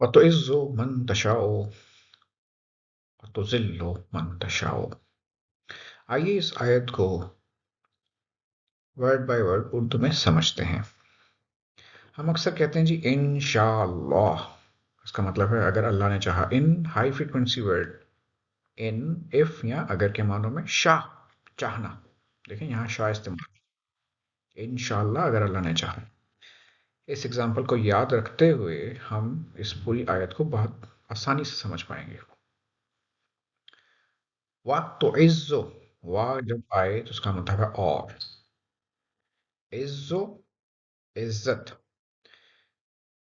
وتعز من تشاء وتذل من تشاء. آئیے اس آیت کو ورڈ بائی ورڈ اردو میں سمجھتے ہیں. ہم اکثر کہتے ہیں جی انشاءاللہ. اس کا مطلب ہے اگر اللہ نے چاہا. In high frequency word in if یا اگر کے معنوں میں شاہ چاہنا. دیکھیں یہاں شاہ استعمال. انشاءاللہ اگر اللہ نے چاہا. اس ایگزامپل کو یاد رکھتے ہوئے ہم اس پوری آیت کو بہت آسانی سے سمجھ پائیں گے. وَتُعِزُّ وا جب آئے تو اس کا مطلب ہے اور. عزو عزت.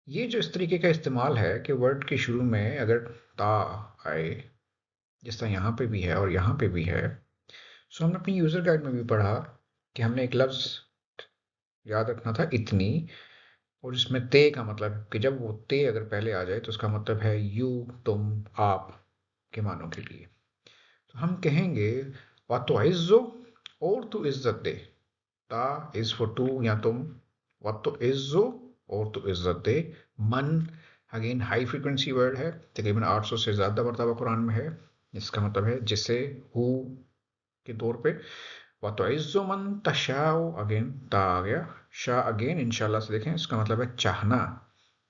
یہ جو اس طریقے کا استعمال ہے کہ ورڈ کے شروع میں اگر تا آئے جس طرح یہاں پہ بھی ہے اور یہاں پہ بھی ہے. سو ہم نے اپنی یوزر گائیڈ میں بھی پڑھا کہ ہم نے ایک لفظ یاد رکھنا تھا اتنی, اور اس میں تے کا مطلب کہ جب وہ تے اگر پہلے آ جائے تو اس کا مطلب ہے یو تم آپ کے معنوں کے لیے. تو ہم کہیں گے وَتُعِزُّ اور تو عزت دے. تا از فور ٹو یا تم. وَتُعِزُّ اور تو عزت دے. من اگین ہائی فریکوینسی ورڈ ہے, تقریباً 800 سے زیادہ مرتبہ قرآن میں ہے. اس کا مطلب ہے جسے ہو کے طور پہ. وَتُعِزُّ مَن تَشَاءُ اگین تا آ گیا. شاء اگین انشاءاللہ سے دیکھیں اس کا مطلب ہے چاہنا.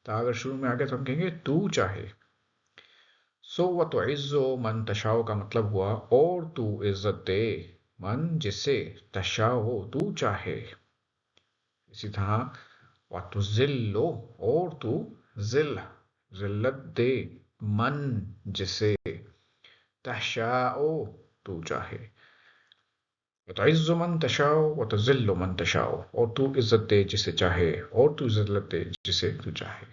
تا اگر شروع میں آ گیا تو ہم کہیں گے تو چاہے. سو وَتُعِزُّ مَن تَشَاءُ کا مطلب ہوا اور تو عزت دے من جسے تشاء تو چاہے. اسی طرح وَتُذِلُّ اور تو ذلت دے من جسے تشاء تو چاہے. وَتُعِزُّ مَن تَشَاءُ وَتُذِلُّ مَن تَشَاءُ اور تو عزت دے جسے چاہے اور تو ذلت دے جسے تو چاہے.